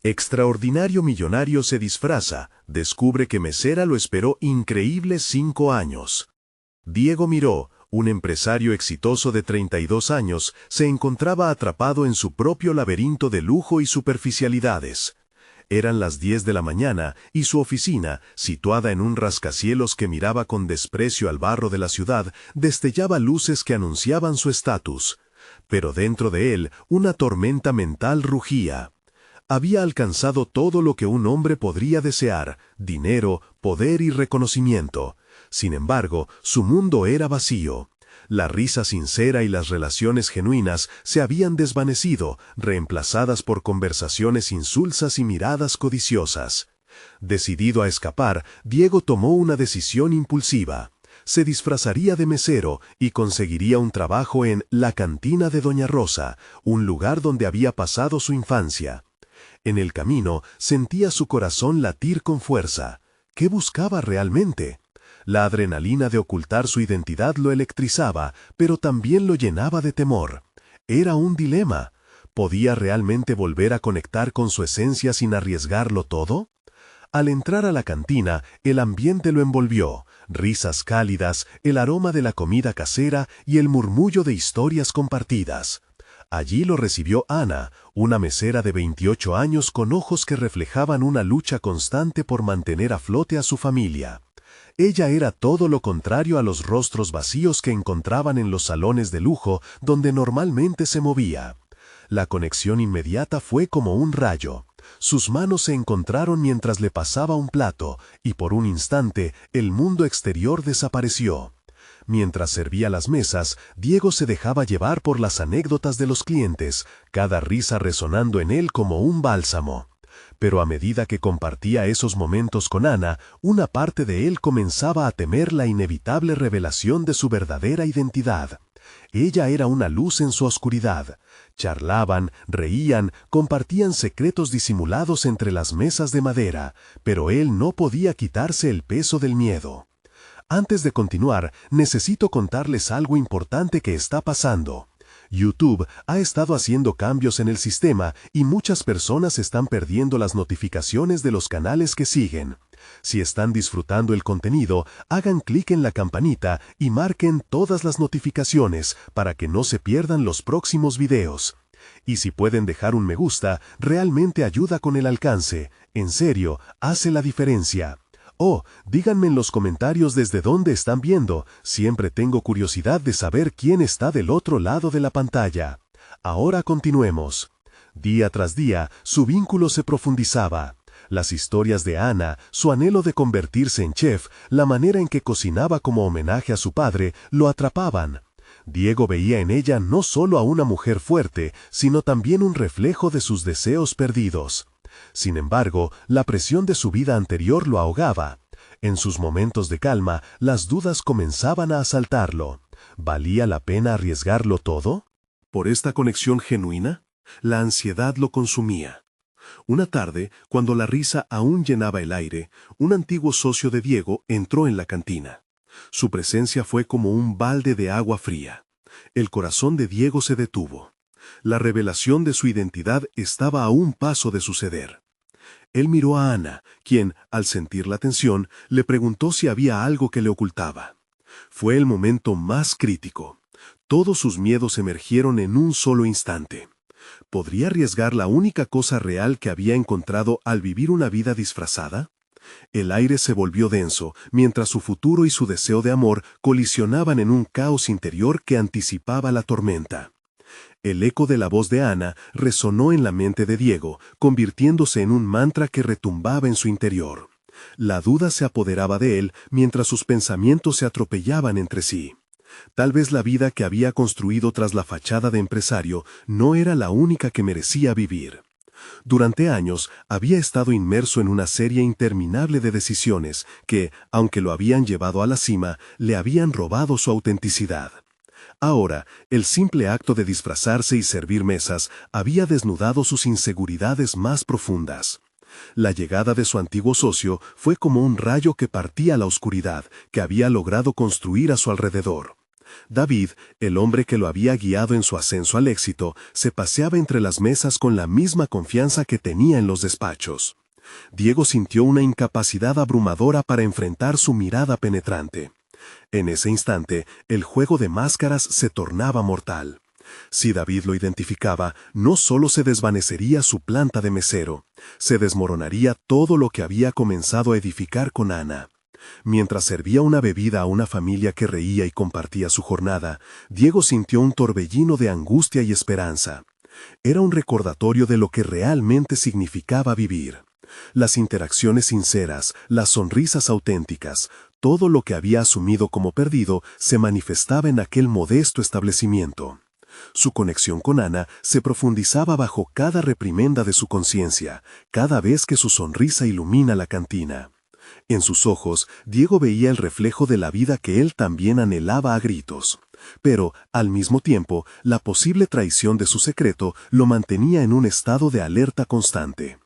Extraordinario millonario se disfraza, descubre que Mesera lo esperó increíbles 5 años. Diego Miró, un empresario exitoso de 32 años, se encontraba atrapado en su propio laberinto de lujo y superficialidades. Eran las 10 de la mañana y su oficina, situada en un rascacielos que miraba con desprecio al barro de la ciudad, destellaba luces que anunciaban su estatus. Pero dentro de él, una tormenta mental rugía. Había alcanzado todo lo que un hombre podría desear: dinero, poder y reconocimiento. Sin embargo, su mundo era vacío. La risa sincera y las relaciones genuinas se habían desvanecido, reemplazadas por conversaciones insulsas y miradas codiciosas. Decidido a escapar, Diego tomó una decisión impulsiva. Se disfrazaría de mesero y conseguiría un trabajo en la cantina de Doña Rosa, un lugar donde había pasado su infancia. En el camino sentía su corazón latir con fuerza. ¿Qué buscaba realmente? La adrenalina de ocultar su identidad lo electrizaba, pero también lo llenaba de temor. Era un dilema. ¿Podía realmente volver a conectar con su esencia sin arriesgarlo todo? Al entrar a la cantina, el ambiente lo envolvió: risas cálidas, el aroma de la comida casera y el murmullo de historias compartidas. Allí lo recibió Ana, una mesera de 28 años con ojos que reflejaban una lucha constante por mantener a flote a su familia. Ella era todo lo contrario a los rostros vacíos que encontraban en los salones de lujo donde normalmente se movía. La conexión inmediata fue como un rayo. Sus manos se encontraron mientras le pasaba un plato, y por un instante el mundo exterior desapareció. Mientras servía las mesas, Diego se dejaba llevar por las anécdotas de los clientes, cada risa resonando en él como un bálsamo. Pero a medida que compartía esos momentos con Ana, una parte de él comenzaba a temer la inevitable revelación de su verdadera identidad. Ella era una luz en su oscuridad. Charlaban, reían, compartían secretos disimulados entre las mesas de madera, pero él no podía quitarse el peso del miedo. Antes de continuar, necesito contarles algo importante que está pasando. YouTube ha estado haciendo cambios en el sistema y muchas personas están perdiendo las notificaciones de los canales que siguen. Si están disfrutando el contenido, hagan clic en la campanita y marquen todas las notificaciones para que no se pierdan los próximos videos. Y si pueden dejar un me gusta, realmente ayuda con el alcance. En serio, hace la diferencia. Oh, díganme en los comentarios desde dónde están viendo. Siempre tengo curiosidad de saber quién está del otro lado de la pantalla. Ahora continuemos. Día tras día, su vínculo se profundizaba. Las historias de Ana, su anhelo de convertirse en chef, la manera en que cocinaba como homenaje a su padre, lo atrapaban. Diego veía en ella no solo a una mujer fuerte, sino también un reflejo de sus deseos perdidos. Sin embargo, la presión de su vida anterior lo ahogaba. En sus momentos de calma, las dudas comenzaban a asaltarlo. ¿Valía la pena arriesgarlo todo? ¿Por esta conexión genuina? La ansiedad lo consumía. Una tarde, cuando la risa aún llenaba el aire, un antiguo socio de Diego entró en la cantina. Su presencia fue como un balde de agua fría. El corazón de Diego se detuvo. La revelación de su identidad estaba a un paso de suceder. Él miró a Ana, quien, al sentir la tensión, le preguntó si había algo que le ocultaba. Fue el momento más crítico. Todos sus miedos emergieron en un solo instante. ¿Podría arriesgar la única cosa real que había encontrado al vivir una vida disfrazada? El aire se volvió denso, mientras su futuro y su deseo de amor colisionaban en un caos interior que anticipaba la tormenta. El eco de la voz de Ana resonó en la mente de Diego, convirtiéndose en un mantra que retumbaba en su interior. La duda se apoderaba de él mientras sus pensamientos se atropellaban entre sí. Tal vez la vida que había construido tras la fachada de empresario no era la única que merecía vivir. Durante años había estado inmerso en una serie interminable de decisiones que, aunque lo habían llevado a la cima, le habían robado su autenticidad. Ahora, el simple acto de disfrazarse y servir mesas había desnudado sus inseguridades más profundas. La llegada de su antiguo socio fue como un rayo que partía la oscuridad que había logrado construir a su alrededor. David, el hombre que lo había guiado en su ascenso al éxito, se paseaba entre las mesas con la misma confianza que tenía en los despachos. Diego sintió una incapacidad abrumadora para enfrentar su mirada penetrante. En ese instante, el juego de máscaras se tornaba mortal. Si David lo identificaba, no solo se desvanecería su planta de mesero, se desmoronaría todo lo que había comenzado a edificar con Ana. Mientras servía una bebida a una familia que reía y compartía su jornada, Diego sintió un torbellino de angustia y esperanza. Era un recordatorio de lo que realmente significaba vivir. Las interacciones sinceras, las sonrisas auténticas, todo lo que había asumido como perdido se manifestaba en aquel modesto establecimiento. Su conexión con Ana se profundizaba bajo cada reprimenda de su conciencia, cada vez que su sonrisa ilumina la cantina. En sus ojos, Diego veía el reflejo de la vida que él también anhelaba a gritos. Pero, al mismo tiempo, la posible traición de su secreto lo mantenía en un estado de alerta constante.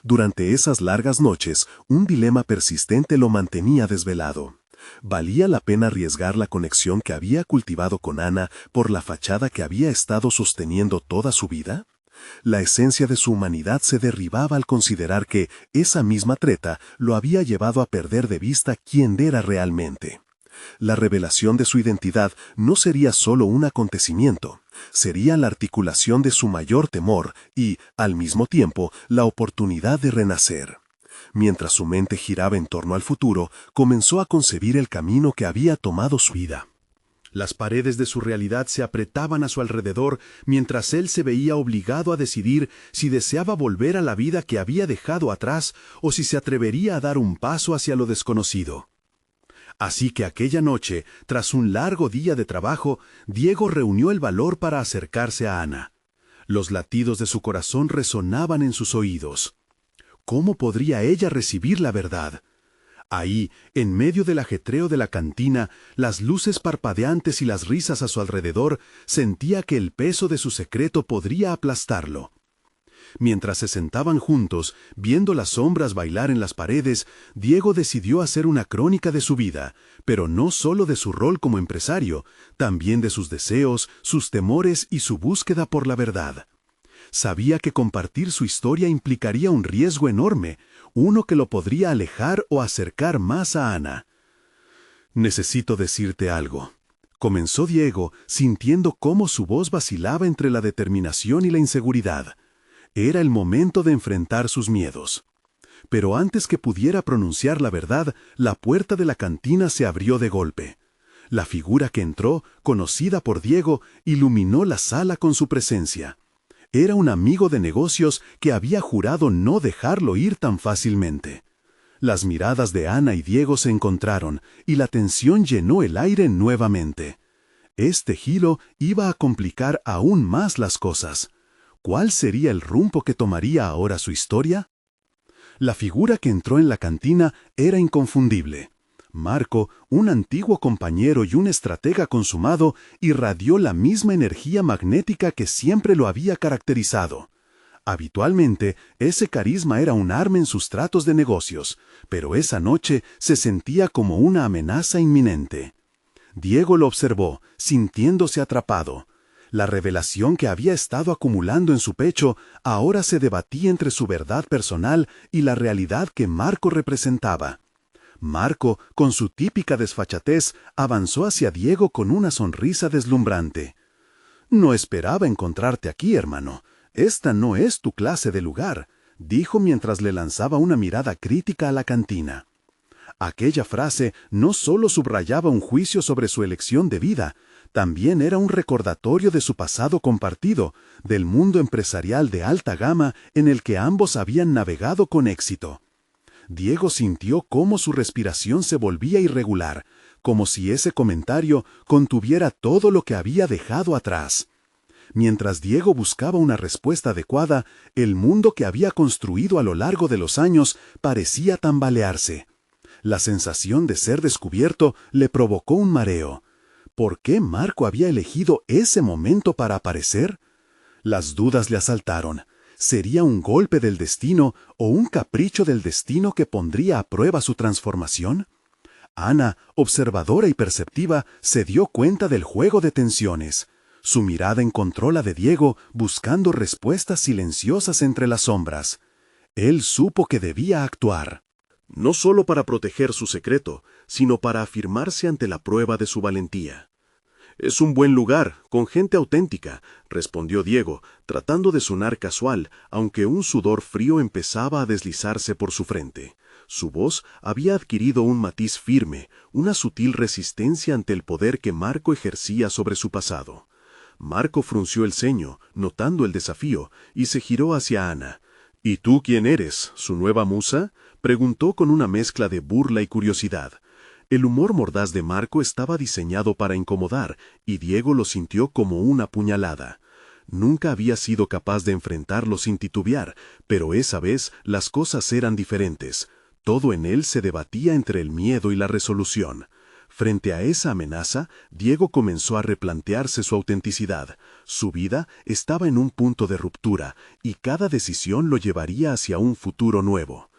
Durante esas largas noches, un dilema persistente lo mantenía desvelado. ¿Valía la pena arriesgar la conexión que había cultivado con Ana por la fachada que había estado sosteniendo toda su vida? La esencia de su humanidad se derribaba al considerar que esa misma treta lo había llevado a perder de vista quién era realmente. La revelación de su identidad no sería solo un acontecimiento, sería la articulación de su mayor temor y, al mismo tiempo, la oportunidad de renacer. Mientras su mente giraba en torno al futuro, comenzó a concebir el camino que había tomado su vida. Las paredes de su realidad se apretaban a su alrededor mientras él se veía obligado a decidir si deseaba volver a la vida que había dejado atrás o si se atrevería a dar un paso hacia lo desconocido. Así que aquella noche, tras un largo día de trabajo, Diego reunió el valor para acercarse a Ana. Los latidos de su corazón resonaban en sus oídos. ¿Cómo podría ella recibir la verdad? Ahí, en medio del ajetreo de la cantina, las luces parpadeantes y las risas a su alrededor, sentía que el peso de su secreto podría aplastarlo. Mientras se sentaban juntos, viendo las sombras bailar en las paredes, Diego decidió hacer una crónica de su vida, pero no solo de su rol como empresario, también de sus deseos, sus temores y su búsqueda por la verdad. Sabía que compartir su historia implicaría un riesgo enorme, uno que lo podría alejar o acercar más a Ana. «Necesito decirte algo», comenzó Diego, sintiendo cómo su voz vacilaba entre la determinación y la inseguridad. Era el momento de enfrentar sus miedos. Pero antes que pudiera pronunciar la verdad, la puerta de la cantina se abrió de golpe. La figura que entró, conocida por Diego, iluminó la sala con su presencia. Era un amigo de negocios que había jurado no dejarlo ir tan fácilmente. Las miradas de Ana y Diego se encontraron, y la tensión llenó el aire nuevamente. Este giro iba a complicar aún más las cosas. ¿Cuál sería el rumbo que tomaría ahora su historia? La figura que entró en la cantina era inconfundible. Marco, un antiguo compañero y un estratega consumado, irradió la misma energía magnética que siempre lo había caracterizado. Habitualmente, ese carisma era un arma en sus tratos de negocios, pero esa noche se sentía como una amenaza inminente. Diego lo observó, sintiéndose atrapado. La revelación que había estado acumulando en su pecho ahora se debatía entre su verdad personal y la realidad que Marco representaba. Marco, con su típica desfachatez, avanzó hacia Diego con una sonrisa deslumbrante. «No esperaba encontrarte aquí, hermano. Esta no es tu clase de lugar», dijo mientras le lanzaba una mirada crítica a la cantina. Aquella frase no solo subrayaba un juicio sobre su elección de vida, también era un recordatorio de su pasado compartido, del mundo empresarial de alta gama en el que ambos habían navegado con éxito. Diego sintió cómo su respiración se volvía irregular, como si ese comentario contuviera todo lo que había dejado atrás. Mientras Diego buscaba una respuesta adecuada, el mundo que había construido a lo largo de los años parecía tambalearse. La sensación de ser descubierto le provocó un mareo. ¿Por qué Marco había elegido ese momento para aparecer? Las dudas le asaltaron. ¿Sería un golpe del destino o un capricho del destino que pondría a prueba su transformación? Ana, observadora y perceptiva, se dio cuenta del juego de tensiones. Su mirada encontró la de Diego, buscando respuestas silenciosas entre las sombras. Él supo que debía actuar. No solo para proteger su secreto, sino para afirmarse ante la prueba de su valentía. «Es un buen lugar, con gente auténtica», respondió Diego, tratando de sonar casual, aunque un sudor frío empezaba a deslizarse por su frente. Su voz había adquirido un matiz firme, una sutil resistencia ante el poder que Marco ejercía sobre su pasado. Marco frunció el ceño, notando el desafío, y se giró hacia Ana. «¿Y tú quién eres, su nueva musa?», preguntó con una mezcla de burla y curiosidad. El humor mordaz de Marco estaba diseñado para incomodar, y Diego lo sintió como una puñalada. Nunca había sido capaz de enfrentarlo sin titubear, pero esa vez las cosas eran diferentes. Todo en él se debatía entre el miedo y la resolución. Frente a esa amenaza, Diego comenzó a replantearse su autenticidad. Su vida estaba en un punto de ruptura, y cada decisión lo llevaría hacia un futuro nuevo.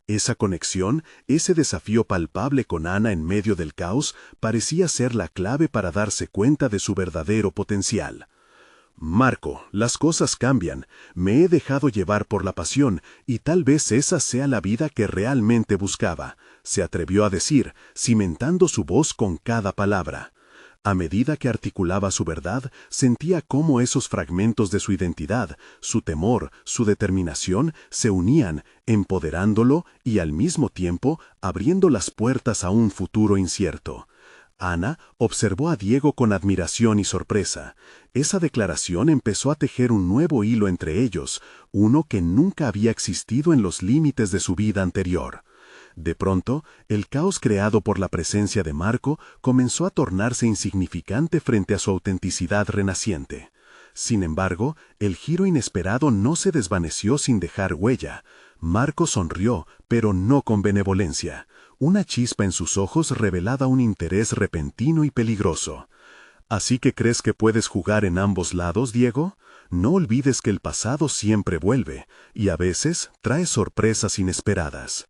Esa conexión, ese desafío palpable con Ana en medio del caos, parecía ser la clave para darse cuenta de su verdadero potencial. «Marco, las cosas cambian. Me he dejado llevar por la pasión, y tal vez esa sea la vida que realmente buscaba», se atrevió a decir, cimentando su voz con cada palabra. A medida que articulaba su verdad, sentía cómo esos fragmentos de su identidad, su temor, su determinación, se unían, empoderándolo y al mismo tiempo abriendo las puertas a un futuro incierto. Ana observó a Diego con admiración y sorpresa. Esa declaración empezó a tejer un nuevo hilo entre ellos, uno que nunca había existido en los límites de su vida anterior. De pronto, el caos creado por la presencia de Marco comenzó a tornarse insignificante frente a su autenticidad renaciente. Sin embargo, el giro inesperado no se desvaneció sin dejar huella. Marco sonrió, pero no con benevolencia. Una chispa en sus ojos revelaba un interés repentino y peligroso. «¿Así que crees que puedes jugar en ambos lados, Diego? No olvides que el pasado siempre vuelve, y a veces trae sorpresas inesperadas».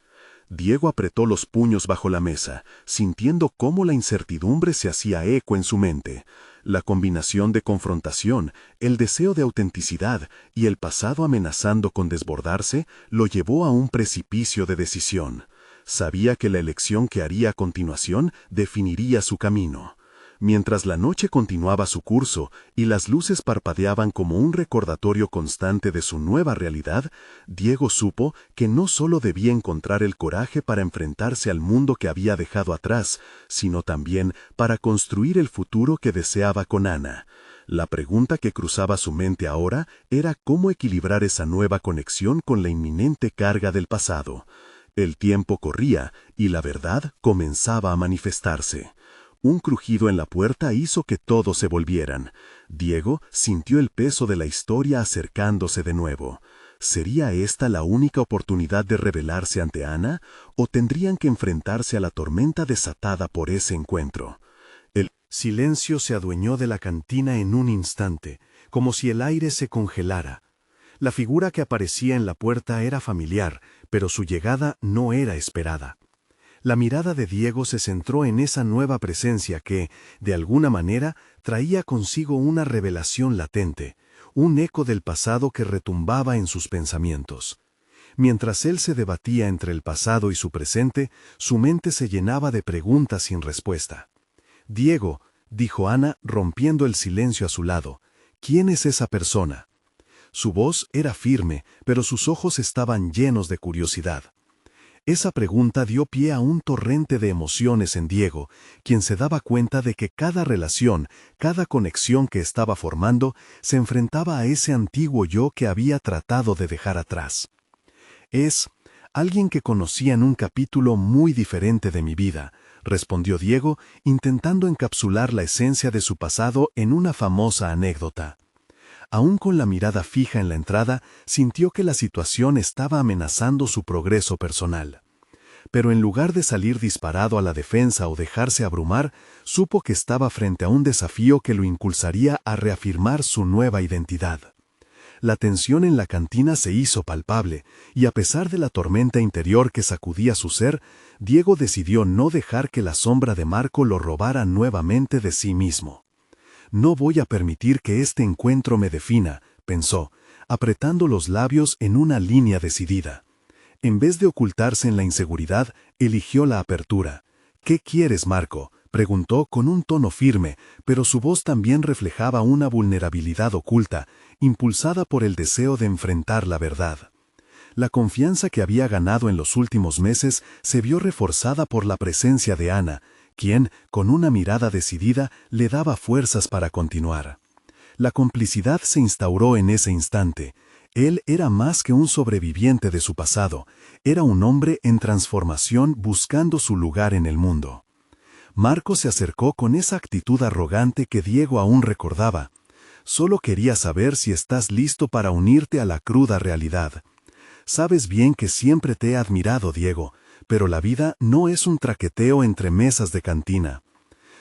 Diego apretó los puños bajo la mesa, sintiendo cómo la incertidumbre se hacía eco en su mente. La combinación de confrontación, el deseo de autenticidad y el pasado amenazando con desbordarse lo llevó a un precipicio de decisión. Sabía que la elección que haría a continuación definiría su camino. Mientras la noche continuaba su curso y las luces parpadeaban como un recordatorio constante de su nueva realidad, Diego supo que no solo debía encontrar el coraje para enfrentarse al mundo que había dejado atrás, sino también para construir el futuro que deseaba con Ana. La pregunta que cruzaba su mente ahora era cómo equilibrar esa nueva conexión con la inminente carga del pasado. El tiempo corría y la verdad comenzaba a manifestarse. Un crujido en la puerta hizo que todos se volvieran. Diego sintió el peso de la historia acercándose de nuevo. ¿Sería esta la única oportunidad de rebelarse ante Ana, o tendrían que enfrentarse a la tormenta desatada por ese encuentro? El silencio se adueñó de la cantina en un instante, como si el aire se congelara. La figura que aparecía en la puerta era familiar, pero su llegada no era esperada. La mirada de Diego se centró en esa nueva presencia que, de alguna manera, traía consigo una revelación latente, un eco del pasado que retumbaba en sus pensamientos. Mientras él se debatía entre el pasado y su presente, su mente se llenaba de preguntas sin respuesta. «Diego», dijo Ana, rompiendo el silencio a su lado, «¿quién es esa persona?». Su voz era firme, pero sus ojos estaban llenos de curiosidad. Esa pregunta dio pie a un torrente de emociones en Diego, quien se daba cuenta de que cada relación, cada conexión que estaba formando, se enfrentaba a ese antiguo yo que había tratado de dejar atrás. «Es alguien que conocí en un capítulo muy diferente de mi vida», respondió Diego, intentando encapsular la esencia de su pasado en una famosa anécdota. Aún con la mirada fija en la entrada, sintió que la situación estaba amenazando su progreso personal. Pero en lugar de salir disparado a la defensa o dejarse abrumar, supo que estaba frente a un desafío que lo impulsaría a reafirmar su nueva identidad. La tensión en la cantina se hizo palpable, y a pesar de la tormenta interior que sacudía su ser, Diego decidió no dejar que la sombra de Marco lo robara nuevamente de sí mismo. «No voy a permitir que este encuentro me defina», pensó, apretando los labios en una línea decidida. En vez de ocultarse en la inseguridad, eligió la apertura. «¿Qué quieres, Marco?», preguntó con un tono firme, pero su voz también reflejaba una vulnerabilidad oculta, impulsada por el deseo de enfrentar la verdad. La confianza que había ganado en los últimos meses se vio reforzada por la presencia de Ana, quien, con una mirada decidida, le daba fuerzas para continuar. La complicidad se instauró en ese instante. Él era más que un sobreviviente de su pasado, era un hombre en transformación buscando su lugar en el mundo. Marco se acercó con esa actitud arrogante que Diego aún recordaba. «Solo quería saber si estás listo para unirte a la cruda realidad. Sabes bien que siempre te he admirado, Diego, pero la vida no es un traqueteo entre mesas de cantina».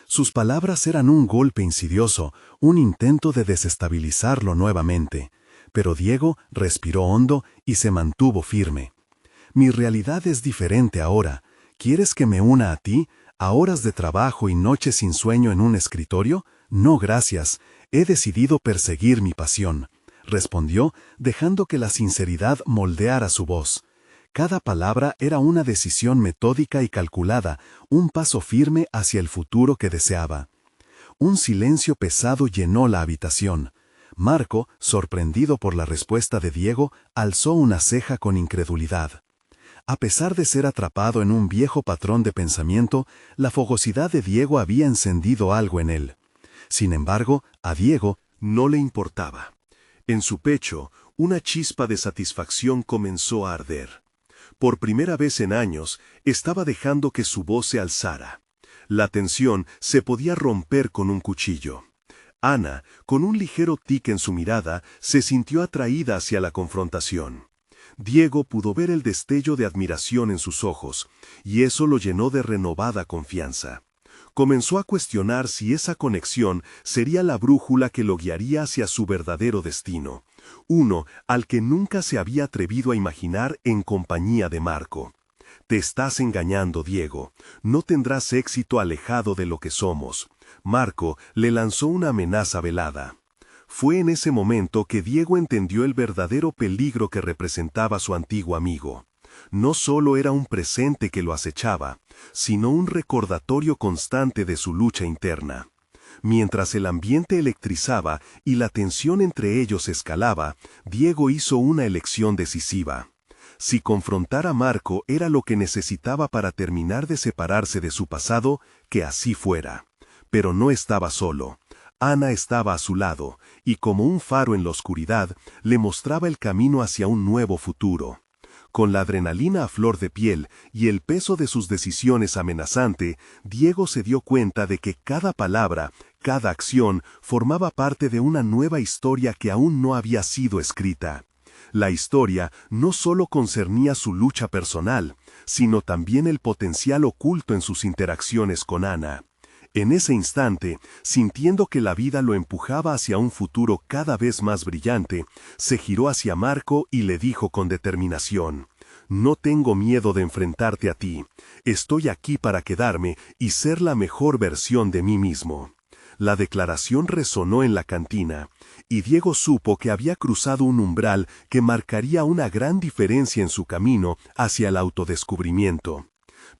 Sus palabras eran un golpe insidioso, un intento de desestabilizarlo nuevamente. Pero Diego respiró hondo y se mantuvo firme. «Mi realidad es diferente ahora. ¿Quieres que me una a ti, a horas de trabajo y noches sin sueño en un escritorio? No, gracias. He decidido perseguir mi pasión», respondió, dejando que la sinceridad moldeara su voz. Cada palabra era una decisión metódica y calculada, un paso firme hacia el futuro que deseaba. Un silencio pesado llenó la habitación. Marco, sorprendido por la respuesta de Diego, alzó una ceja con incredulidad. A pesar de ser atrapado en un viejo patrón de pensamiento, la fogosidad de Diego había encendido algo en él. Sin embargo, a Diego no le importaba. En su pecho, una chispa de satisfacción comenzó a arder. Por primera vez en años, estaba dejando que su voz se alzara. La tensión se podía romper con un cuchillo. Ana, con un ligero tic en su mirada, se sintió atraída hacia la confrontación. Diego pudo ver el destello de admiración en sus ojos, y eso lo llenó de renovada confianza. Comenzó a cuestionar si esa conexión sería la brújula que lo guiaría hacia su verdadero destino, uno al que nunca se había atrevido a imaginar en compañía de Marco. «Te estás engañando, Diego. No tendrás éxito alejado de lo que somos». Marco le lanzó una amenaza velada. Fue en ese momento que Diego entendió el verdadero peligro que representaba su antiguo amigo. No solo era un presente que lo acechaba, sino un recordatorio constante de su lucha interna. Mientras el ambiente electrizaba y la tensión entre ellos escalaba, Diego hizo una elección decisiva. Si confrontar a Marco era lo que necesitaba para terminar de separarse de su pasado, que así fuera. Pero no estaba solo. Ana estaba a su lado, y como un faro en la oscuridad, le mostraba el camino hacia un nuevo futuro. Con la adrenalina a flor de piel y el peso de sus decisiones amenazante, Diego se dio cuenta de que cada palabra, cada acción, formaba parte de una nueva historia que aún no había sido escrita. La historia no solo concernía su lucha personal, sino también el potencial oculto en sus interacciones con Ana. En ese instante, sintiendo que la vida lo empujaba hacia un futuro cada vez más brillante, se giró hacia Marco y le dijo con determinación: «No tengo miedo de enfrentarte a ti. Estoy aquí para quedarme y ser la mejor versión de mí mismo». La declaración resonó en la cantina, y Diego supo que había cruzado un umbral que marcaría una gran diferencia en su camino hacia el autodescubrimiento.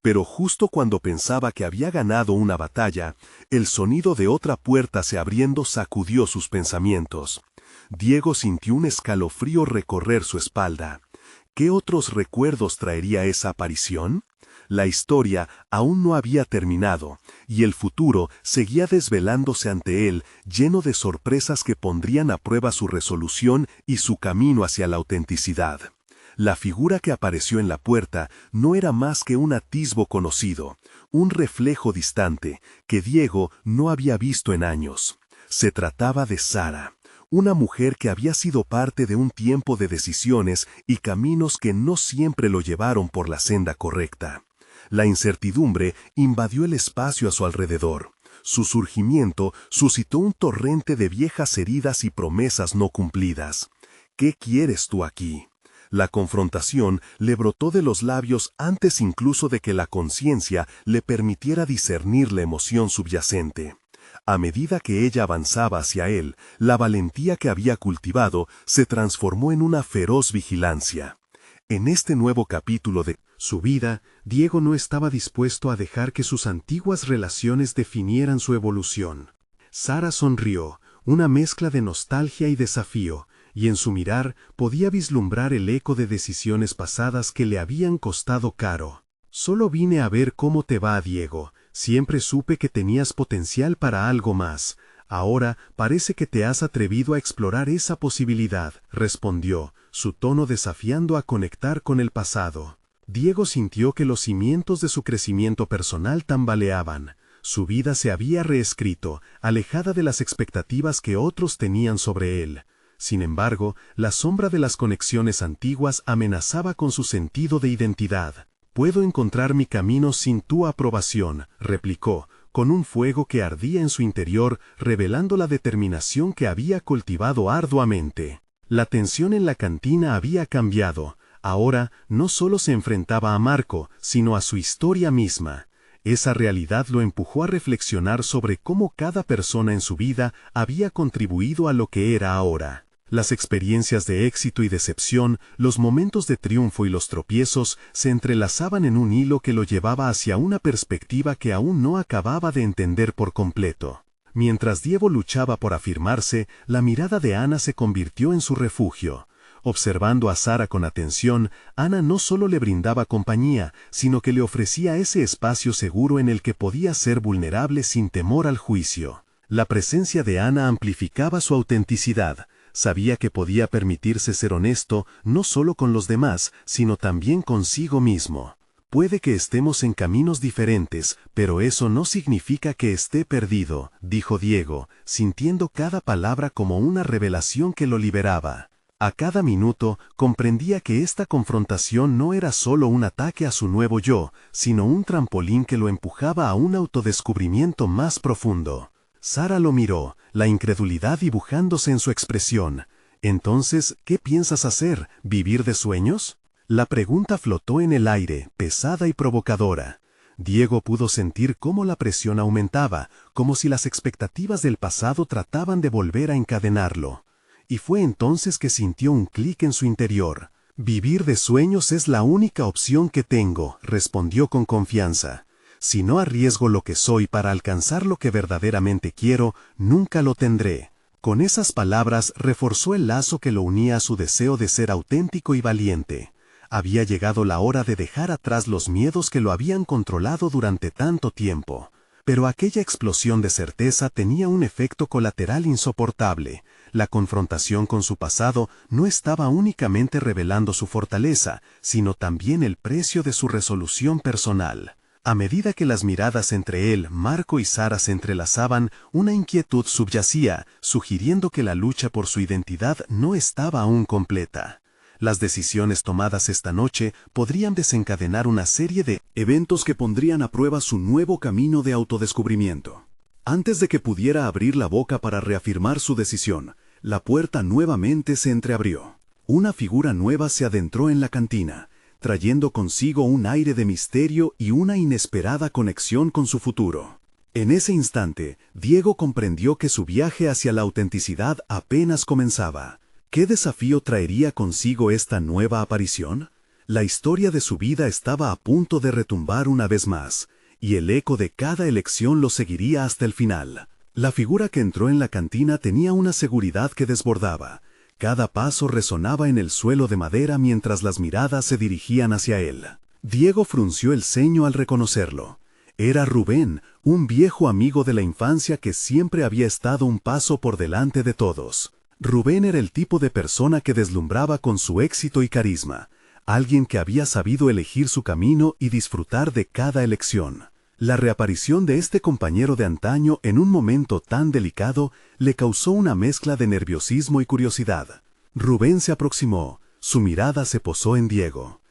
Pero justo cuando pensaba que había ganado una batalla, el sonido de otra puerta se abriendo sacudió sus pensamientos. Diego sintió un escalofrío recorrer su espalda. ¿Qué otros recuerdos traería esa aparición? La historia aún no había terminado, y el futuro seguía desvelándose ante él, lleno de sorpresas que pondrían a prueba su resolución y su camino hacia la autenticidad. La figura que apareció en la puerta no era más que un atisbo conocido, un reflejo distante, que Diego no había visto en años. Se trataba de Sara, una mujer que había sido parte de un tiempo de decisiones y caminos que no siempre lo llevaron por la senda correcta. La incertidumbre invadió el espacio a su alrededor. Su surgimiento suscitó un torrente de viejas heridas y promesas no cumplidas. ¿Qué quieres tú aquí? La confrontación le brotó de los labios antes incluso de que la conciencia le permitiera discernir la emoción subyacente. A medida que ella avanzaba hacia él, la valentía que había cultivado se transformó en una feroz vigilancia. En este nuevo capítulo de su vida, Diego no estaba dispuesto a dejar que sus antiguas relaciones definieran su evolución. Sara sonrió, una mezcla de nostalgia y desafío, y en su mirar podía vislumbrar el eco de decisiones pasadas que le habían costado caro. Solo vine a ver cómo te va, Diego. Siempre supe que tenías potencial para algo más. Ahora parece que te has atrevido a explorar esa posibilidad, respondió, su tono desafiando a conectar con el pasado. Diego sintió que los cimientos de su crecimiento personal tambaleaban. Su vida se había reescrito, alejada de las expectativas que otros tenían sobre él. Sin embargo, la sombra de las conexiones antiguas amenazaba con su sentido de identidad. «Puedo encontrar mi camino sin tu aprobación», replicó, con un fuego que ardía en su interior, revelando la determinación que había cultivado arduamente. La tensión en la cantina había cambiado. Ahora no solo se enfrentaba a Marco, sino a su historia misma. Esa realidad lo empujó a reflexionar sobre cómo cada persona en su vida había contribuido a lo que era ahora. Las experiencias de éxito y decepción, los momentos de triunfo y los tropiezos se entrelazaban en un hilo que lo llevaba hacia una perspectiva que aún no acababa de entender por completo. Mientras Diego luchaba por afirmarse, la mirada de Ana se convirtió en su refugio. Observando a Sara con atención, Ana no solo le brindaba compañía, sino que le ofrecía ese espacio seguro en el que podía ser vulnerable sin temor al juicio. La presencia de Ana amplificaba su autenticidad. Sabía que podía permitirse ser honesto no solo con los demás, sino también consigo mismo. Puede que estemos en caminos diferentes, pero eso no significa que esté perdido, dijo Diego, sintiendo cada palabra como una revelación que lo liberaba. A cada minuto comprendía que esta confrontación no era solo un ataque a su nuevo yo, sino un trampolín que lo empujaba a un autodescubrimiento más profundo. Sara lo miró, la incredulidad dibujándose en su expresión. «Entonces, ¿qué piensas hacer? ¿Vivir de sueños?» La pregunta flotó en el aire, pesada y provocadora. Diego pudo sentir cómo la presión aumentaba, como si las expectativas del pasado trataban de volver a encadenarlo. Y fue entonces que sintió un clic en su interior. «Vivir de sueños es la única opción que tengo», respondió con confianza. «Si no arriesgo lo que soy para alcanzar lo que verdaderamente quiero, nunca lo tendré». Con esas palabras reforzó el lazo que lo unía a su deseo de ser auténtico y valiente. Había llegado la hora de dejar atrás los miedos que lo habían controlado durante tanto tiempo. Pero aquella explosión de certeza tenía un efecto colateral insoportable. La confrontación con su pasado no estaba únicamente revelando su fortaleza, sino también el precio de su resolución personal. A medida que las miradas entre él, Marco y Sara se entrelazaban, una inquietud subyacía, sugiriendo que la lucha por su identidad no estaba aún completa. Las decisiones tomadas esta noche podrían desencadenar una serie de eventos que pondrían a prueba su nuevo camino de autodescubrimiento. Antes de que pudiera abrir la boca para reafirmar su decisión, la puerta nuevamente se entreabrió. Una figura nueva se adentró en la cantina, trayendo consigo un aire de misterio y una inesperada conexión con su futuro. En ese instante, Diego comprendió que su viaje hacia la autenticidad apenas comenzaba. ¿Qué desafío traería consigo esta nueva aparición? La historia de su vida estaba a punto de retumbar una vez más, y el eco de cada elección lo seguiría hasta el final. La figura que entró en la cantina tenía una seguridad que desbordaba. Cada paso resonaba en el suelo de madera mientras las miradas se dirigían hacia él. Diego frunció el ceño al reconocerlo. Era Rubén, un viejo amigo de la infancia que siempre había estado un paso por delante de todos. Rubén era el tipo de persona que deslumbraba con su éxito y carisma, alguien que había sabido elegir su camino y disfrutar de cada elección. La reaparición de este compañero de antaño en un momento tan delicado le causó una mezcla de nerviosismo y curiosidad. Rubén se aproximó, su mirada se posó en Diego.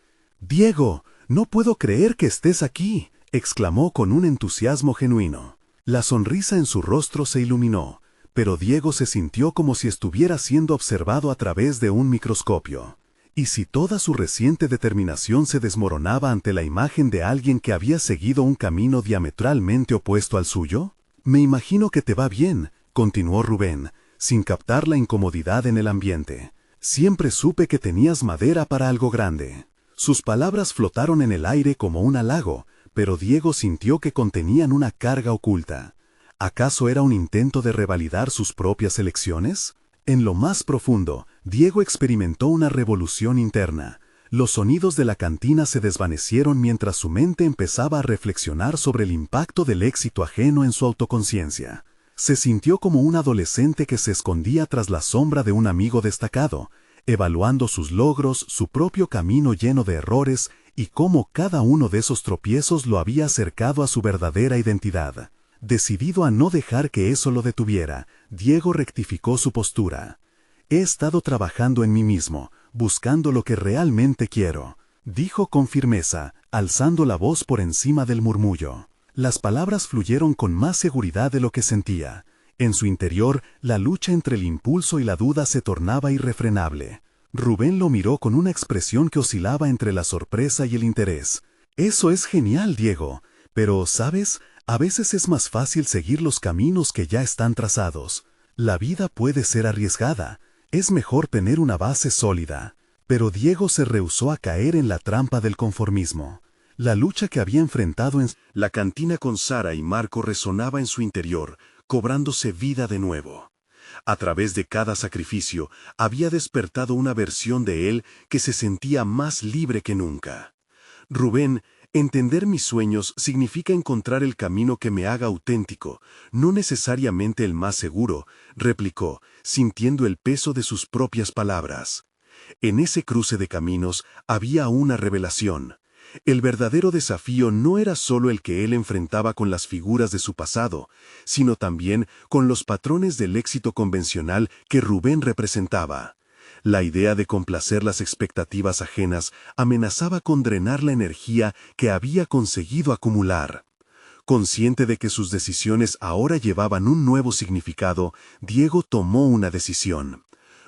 «Diego, no puedo creer que estés aquí», exclamó con un entusiasmo genuino. La sonrisa en su rostro se iluminó, pero Diego se sintió como si estuviera siendo observado a través de un microscopio. ¿Y si toda su reciente determinación se desmoronaba ante la imagen de alguien que había seguido un camino diametralmente opuesto al suyo? Me imagino que te va bien, continuó Rubén, sin captar la incomodidad en el ambiente. Siempre supe que tenías madera para algo grande. Sus palabras flotaron en el aire como un halago, pero Diego sintió que contenían una carga oculta. ¿Acaso era un intento de revalidar sus propias elecciones? En lo más profundo, Diego experimentó una revolución interna. Los sonidos de la cantina se desvanecieron mientras su mente empezaba a reflexionar sobre el impacto del éxito ajeno en su autoconciencia. Se sintió como un adolescente que se escondía tras la sombra de un amigo destacado, evaluando sus logros, su propio camino lleno de errores y cómo cada uno de esos tropiezos lo había acercado a su verdadera identidad. Decidido a no dejar que eso lo detuviera, Diego rectificó su postura. He estado trabajando en mí mismo, buscando lo que realmente quiero, dijo con firmeza, alzando la voz por encima del murmullo. Las palabras fluyeron con más seguridad de lo que sentía. En su interior, la lucha entre el impulso y la duda se tornaba irrefrenable. Rubén lo miró con una expresión que oscilaba entre la sorpresa y el interés. Eso es genial, Diego. Pero, ¿sabes? A veces es más fácil seguir los caminos que ya están trazados. La vida puede ser arriesgada. Es mejor tener una base sólida. Pero Diego se rehusó a caer en la trampa del conformismo. La lucha que había enfrentado en la cantina con Sara y Marco resonaba en su interior, cobrándose vida de nuevo. A través de cada sacrificio, había despertado una versión de él que se sentía más libre que nunca. Rubén, entender mis sueños significa encontrar el camino que me haga auténtico, no necesariamente el más seguro, replicó, sintiendo el peso de sus propias palabras. En ese cruce de caminos había una revelación. El verdadero desafío no era solo el que él enfrentaba con las figuras de su pasado, sino también con los patrones del éxito convencional que Rubén representaba. La idea de complacer las expectativas ajenas amenazaba con drenar la energía que había conseguido acumular. Consciente de que sus decisiones ahora llevaban un nuevo significado, Diego tomó una decisión.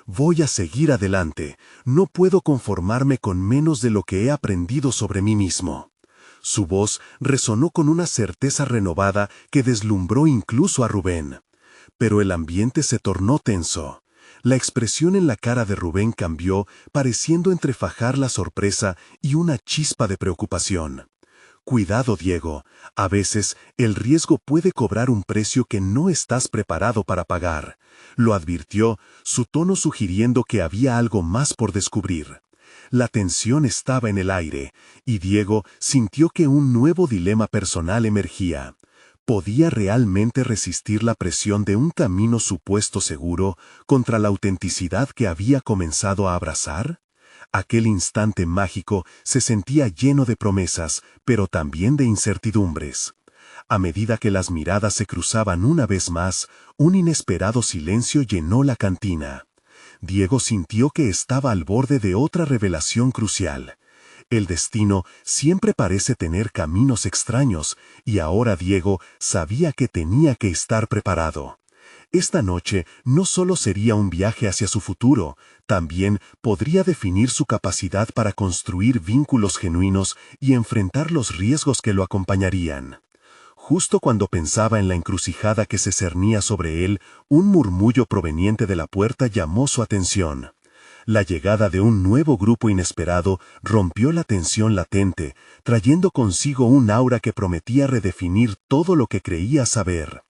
Voy a seguir adelante, no puedo conformarme con menos de lo que he aprendido sobre mí mismo. Su voz resonó con una certeza renovada que deslumbró incluso a Rubén. Pero el ambiente se tornó tenso. La expresión en la cara de Rubén cambió, pareciendo entrefajar la sorpresa y una chispa de preocupación. Cuidado, Diego, a veces el riesgo puede cobrar un precio que no estás preparado para pagar, lo advirtió, su tono sugiriendo que había algo más por descubrir. La tensión estaba en el aire, y Diego sintió que un nuevo dilema personal emergía. ¿Podía realmente resistir la presión de un camino supuesto seguro contra la autenticidad que había comenzado a abrazar? Aquel instante mágico se sentía lleno de promesas, pero también de incertidumbres. A medida que las miradas se cruzaban una vez más, un inesperado silencio llenó la cantina. Diego sintió que estaba al borde de otra revelación crucial. El destino siempre parece tener caminos extraños, y ahora Diego sabía que tenía que estar preparado. Esta noche no solo sería un viaje hacia su futuro, también podría definir su capacidad para construir vínculos genuinos y enfrentar los riesgos que lo acompañarían. Justo cuando pensaba en la encrucijada que se cernía sobre él, un murmullo proveniente de la puerta llamó su atención. La llegada de un nuevo grupo inesperado rompió la tensión latente, trayendo consigo un aura que prometía redefinir todo lo que creía saber.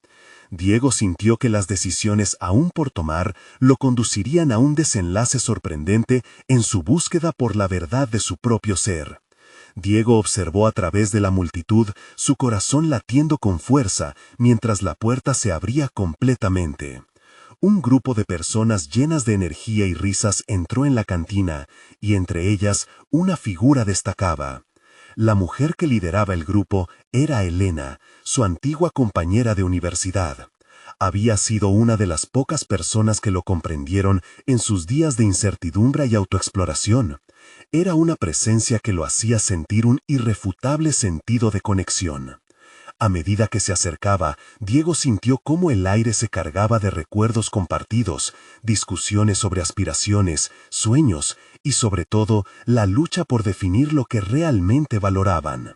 Diego sintió que las decisiones aún por tomar lo conducirían a un desenlace sorprendente en su búsqueda por la verdad de su propio ser. Diego observó a través de la multitud, su corazón latiendo con fuerza mientras la puerta se abría completamente. Un grupo de personas llenas de energía y risas entró en la cantina, y entre ellas una figura destacaba. La mujer que lideraba el grupo era Elena, su antigua compañera de universidad. Había sido una de las pocas personas que lo comprendieron en sus días de incertidumbre y autoexploración. Era una presencia que lo hacía sentir un irrefutable sentido de conexión. A medida que se acercaba, Diego sintió cómo el aire se cargaba de recuerdos compartidos, discusiones sobre aspiraciones, sueños y sobre todo la lucha por definir lo que realmente valoraban.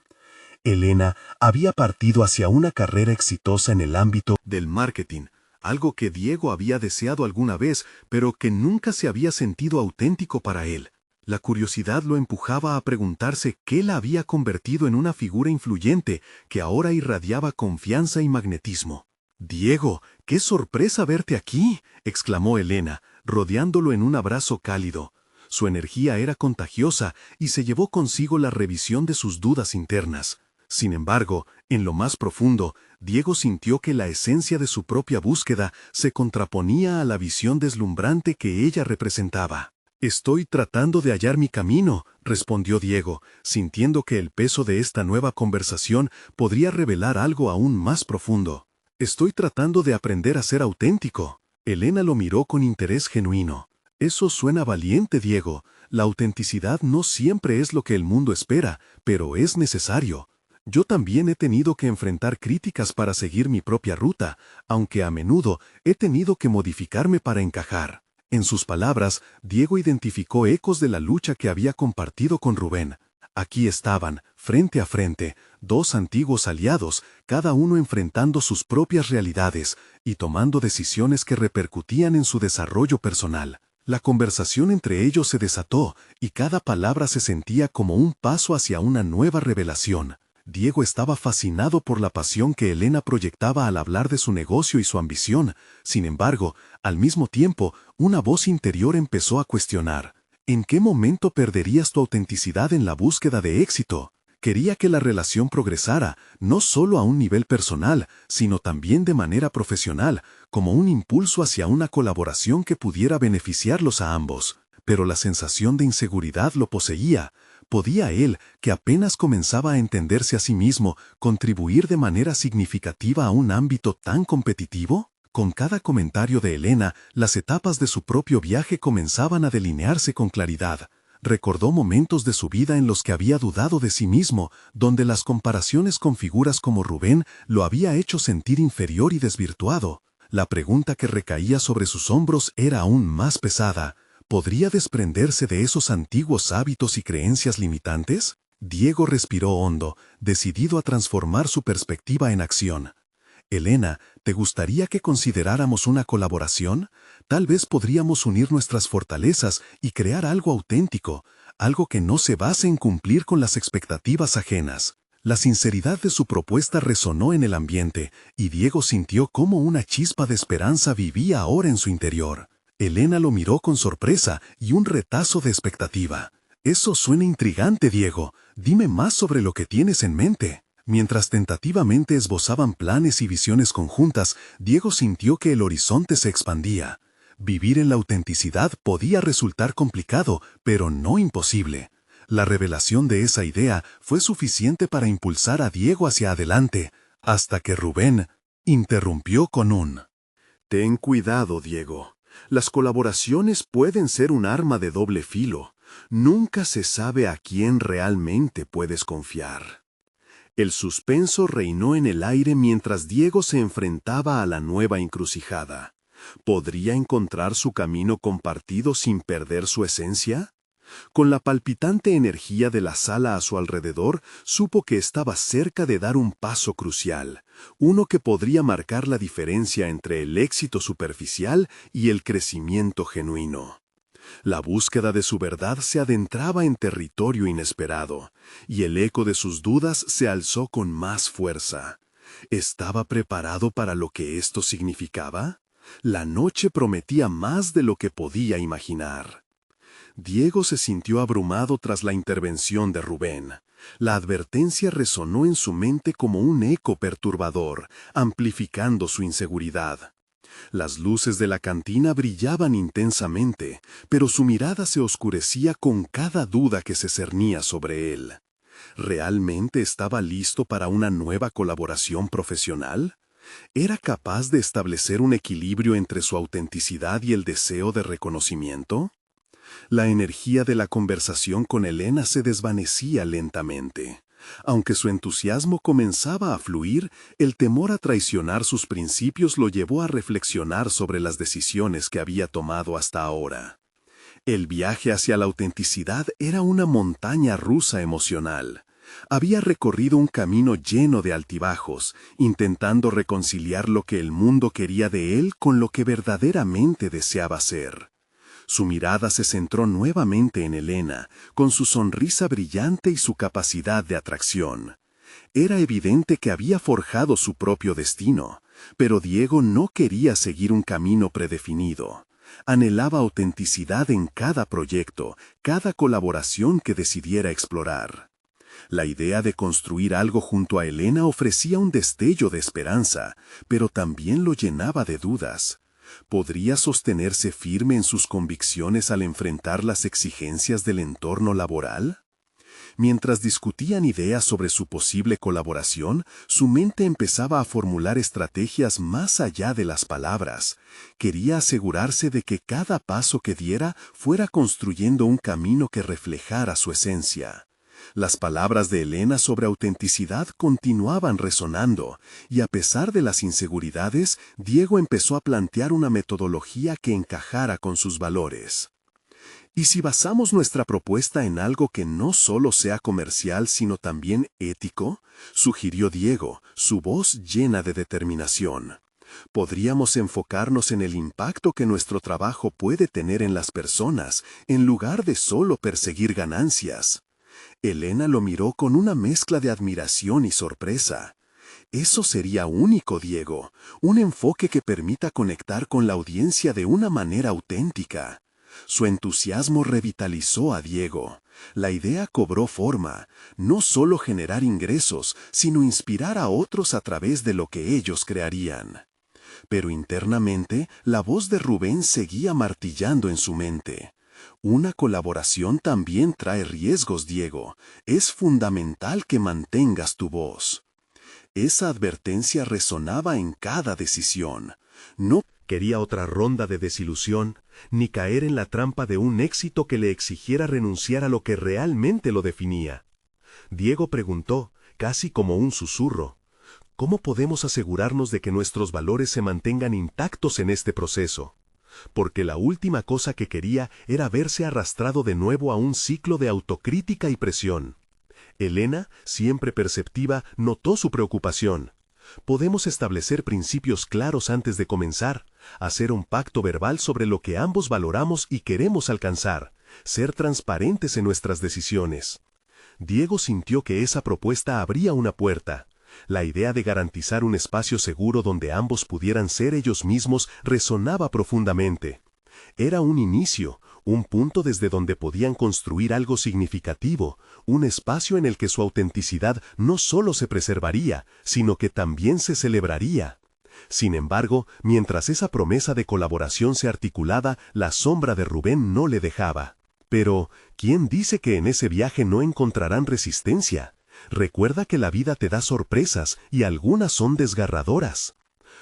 Elena había partido hacia una carrera exitosa en el ámbito del marketing, algo que Diego había deseado alguna vez, pero que nunca se había sentido auténtico para él. La curiosidad lo empujaba a preguntarse qué la había convertido en una figura influyente que ahora irradiaba confianza y magnetismo. «Diego, qué sorpresa verte aquí», exclamó Elena, rodeándolo en un abrazo cálido. Su energía era contagiosa y se llevó consigo la revisión de sus dudas internas. Sin embargo, en lo más profundo, Diego sintió que la esencia de su propia búsqueda se contraponía a la visión deslumbrante que ella representaba. «Estoy tratando de hallar mi camino», respondió Diego, sintiendo que el peso de esta nueva conversación podría revelar algo aún más profundo. «Estoy tratando de aprender a ser auténtico». Elena lo miró con interés genuino. «Eso suena valiente, Diego. La autenticidad no siempre es lo que el mundo espera, pero es necesario. Yo también he tenido que enfrentar críticas para seguir mi propia ruta, aunque a menudo he tenido que modificarme para encajar». En sus palabras, Diego identificó ecos de la lucha que había compartido con Rubén. Aquí estaban, frente a frente, dos antiguos aliados, cada uno enfrentando sus propias realidades y tomando decisiones que repercutían en su desarrollo personal. La conversación entre ellos se desató y cada palabra se sentía como un paso hacia una nueva revelación. Diego estaba fascinado por la pasión que Elena proyectaba al hablar de su negocio y su ambición. Sin embargo, al mismo tiempo, una voz interior empezó a cuestionar. ¿En qué momento perderías tu autenticidad en la búsqueda de éxito? Quería que la relación progresara, no solo a un nivel personal, sino también de manera profesional, como un impulso hacia una colaboración que pudiera beneficiarlos a ambos. Pero la sensación de inseguridad lo poseía. ¿Podía él, que apenas comenzaba a entenderse a sí mismo, contribuir de manera significativa a un ámbito tan competitivo? Con cada comentario de Elena, las etapas de su propio viaje comenzaban a delinearse con claridad. Recordó momentos de su vida en los que había dudado de sí mismo, donde las comparaciones con figuras como Rubén lo había hecho sentir inferior y desvirtuado. La pregunta que recaía sobre sus hombros era aún más pesada. ¿Podría desprenderse de esos antiguos hábitos y creencias limitantes? Diego respiró hondo, decidido a transformar su perspectiva en acción. «Elena, ¿te gustaría que consideráramos una colaboración? Tal vez podríamos unir nuestras fortalezas y crear algo auténtico, algo que no se base en cumplir con las expectativas ajenas». La sinceridad de su propuesta resonó en el ambiente, y Diego sintió cómo una chispa de esperanza vivía ahora en su interior. Elena lo miró con sorpresa y un retazo de expectativa. «Eso suena intrigante, Diego. Dime más sobre lo que tienes en mente». Mientras tentativamente esbozaban planes y visiones conjuntas, Diego sintió que el horizonte se expandía. Vivir en la autenticidad podía resultar complicado, pero no imposible. La revelación de esa idea fue suficiente para impulsar a Diego hacia adelante, hasta que Rubén interrumpió con un: «Ten cuidado, Diego. Las colaboraciones pueden ser un arma de doble filo. Nunca se sabe a quién realmente puedes confiar». El suspenso reinó en el aire mientras Diego se enfrentaba a la nueva encrucijada. ¿Podría encontrar su camino compartido sin perder su esencia? Con la palpitante energía de la sala a su alrededor, supo que estaba cerca de dar un paso crucial, uno que podría marcar la diferencia entre el éxito superficial y el crecimiento genuino. La búsqueda de su verdad se adentraba en territorio inesperado, y el eco de sus dudas se alzó con más fuerza. ¿Estaba preparado para lo que esto significaba? La noche prometía más de lo que podía imaginar. Diego se sintió abrumado tras la intervención de Rubén. La advertencia resonó en su mente como un eco perturbador, amplificando su inseguridad. Las luces de la cantina brillaban intensamente, pero su mirada se oscurecía con cada duda que se cernía sobre él. ¿Realmente estaba listo para una nueva colaboración profesional? ¿Era capaz de establecer un equilibrio entre su autenticidad y el deseo de reconocimiento? La energía de la conversación con Elena se desvanecía lentamente. Aunque su entusiasmo comenzaba a fluir, el temor a traicionar sus principios lo llevó a reflexionar sobre las decisiones que había tomado hasta ahora. El viaje hacia la autenticidad era una montaña rusa emocional. Había recorrido un camino lleno de altibajos, intentando reconciliar lo que el mundo quería de él con lo que verdaderamente deseaba ser. Su mirada se centró nuevamente en Elena, con su sonrisa brillante y su capacidad de atracción. Era evidente que había forjado su propio destino, pero Diego no quería seguir un camino predefinido. Anhelaba autenticidad en cada proyecto, cada colaboración que decidiera explorar. La idea de construir algo junto a Elena ofrecía un destello de esperanza, pero también lo llenaba de dudas. ¿Podría sostenerse firme en sus convicciones al enfrentar las exigencias del entorno laboral? Mientras discutían ideas sobre su posible colaboración, su mente empezaba a formular estrategias más allá de las palabras. Quería asegurarse de que cada paso que diera fuera construyendo un camino que reflejara su esencia. Las palabras de Elena sobre autenticidad continuaban resonando, y a pesar de las inseguridades, Diego empezó a plantear una metodología que encajara con sus valores. ¿Y si basamos nuestra propuesta en algo que no solo sea comercial sino también ético?, sugirió Diego, su voz llena de determinación. Podríamos enfocarnos en el impacto que nuestro trabajo puede tener en las personas, en lugar de solo perseguir ganancias. Elena lo miró con una mezcla de admiración y sorpresa. Eso sería único, Diego, un enfoque que permita conectar con la audiencia de una manera auténtica. Su entusiasmo revitalizó a Diego. La idea cobró forma, no solo generar ingresos, sino inspirar a otros a través de lo que ellos crearían. Pero internamente, la voz de Rubén seguía martillando en su mente. Una colaboración también trae riesgos, Diego. Es fundamental que mantengas tu voz. Esa advertencia resonaba en cada decisión. No quería otra ronda de desilusión, ni caer en la trampa de un éxito que le exigiera renunciar a lo que realmente lo definía. Diego preguntó, casi como un susurro, ¿cómo podemos asegurarnos de que nuestros valores se mantengan intactos en este proceso? Porque la última cosa que quería era verse arrastrado de nuevo a un ciclo de autocrítica y presión. Elena, siempre perceptiva, notó su preocupación. Podemos establecer principios claros antes de comenzar, hacer un pacto verbal sobre lo que ambos valoramos y queremos alcanzar, ser transparentes en nuestras decisiones. Diego sintió que esa propuesta abría una puerta. La idea de garantizar un espacio seguro donde ambos pudieran ser ellos mismos resonaba profundamente. Era un inicio, un punto desde donde podían construir algo significativo, un espacio en el que su autenticidad no solo se preservaría, sino que también se celebraría. Sin embargo, mientras esa promesa de colaboración se articulaba, la sombra de Rubén no le dejaba. Pero, ¿quién dice que en ese viaje no encontrarán resistencia? Recuerda que la vida te da sorpresas y algunas son desgarradoras.